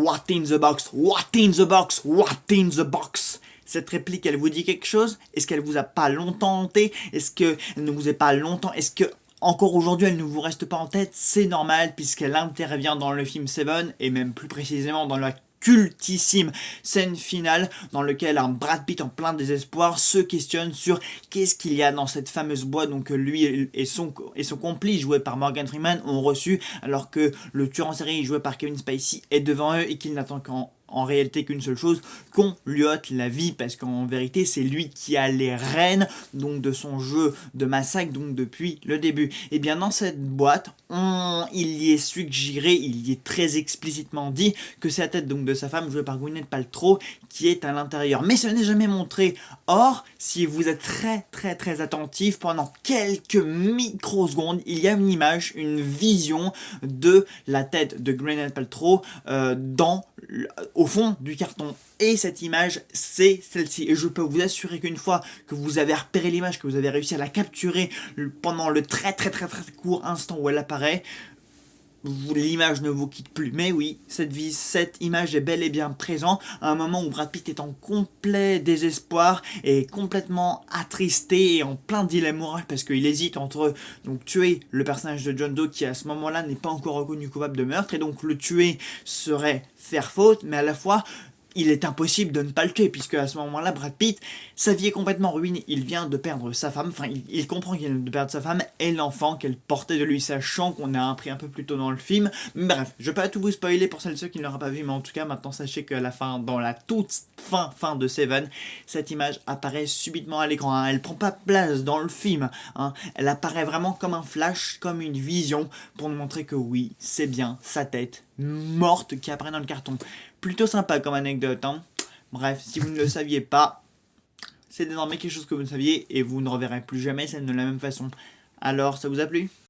What in the box? What in the box? What in the box? Cette réplique, elle vous dit quelque chose? Est-ce qu'elle vous a pas longtemps hanté? Est-ce qu'elle ne vous est pas longtemps? Est-ce que encore aujourd'hui elle ne vous reste pas en tête? C'est normal puisqu'elle intervient dans le film Seven et même plus précisément dans la cultissime scène finale dans lequel un Brad Pitt en plein désespoir se questionne sur qu'est-ce qu'il y a dans cette fameuse boîte donc lui et son complice joué par Morgan Freeman ont reçu alors que le tueur en série joué par Kevin Spacey est devant eux et qu'il n'attend en réalité qu'une seule chose, qu'on lui ôte la vie, parce qu'en vérité c'est lui qui a les rênes donc de son jeu de massacre donc depuis le début. Et bien dans cette boîte, il y est suggéré, il y est très explicitement dit que c'est la tête donc de sa femme jouée par Gwyneth Paltrow qui est à l'intérieur. Mais ce n'est jamais montré. Or, si vous êtes très attentif, pendant quelques microsecondes, il y a une image, une vision de la tête de Gwyneth Paltrow au fond du carton. Et cette image, c'est celle-ci. Et je peux vous assurer qu'une fois que vous avez repéré l'image, que vous avez réussi à la capturer pendant le très court instant où elle apparaît, l'image ne vous quitte plus. Mais oui, cette image est bel et bien présente à un moment où Brad Pitt est en complet désespoir et complètement attristé et en plein dilemme moral parce qu'il hésite entre donc tuer le personnage de John Doe qui à ce moment-là n'est pas encore reconnu coupable de meurtre et donc le tuer serait faire faute, mais à la fois il est impossible de ne pas le tuer, puisque à ce moment-là, Brad Pitt, sa vie est complètement ruinée. Il vient de perdre sa femme, enfin, il comprend qu'il vient de perdre sa femme et l'enfant qu'elle portait de lui, sachant qu'on a appris un peu plus tôt dans le film. Bref, je vais pas tout vous spoiler pour celles et ceux qui ne l'auraient pas vu, mais en tout cas, maintenant, sachez qu'à la fin, dans la toute fin de Seven, cette image apparaît subitement à l'écran. Hein. Elle prend pas place dans le film. Hein. Elle apparaît vraiment comme un flash, comme une vision, pour nous montrer que oui, c'est bien sa tête morte qui apparaît dans le carton. Plutôt sympa comme anecdote, hein. Bref, si vous ne le saviez pas, c'est désormais quelque chose que vous ne saviez et vous ne reverrez plus jamais scène de la même façon. Alors, ça vous a plu ?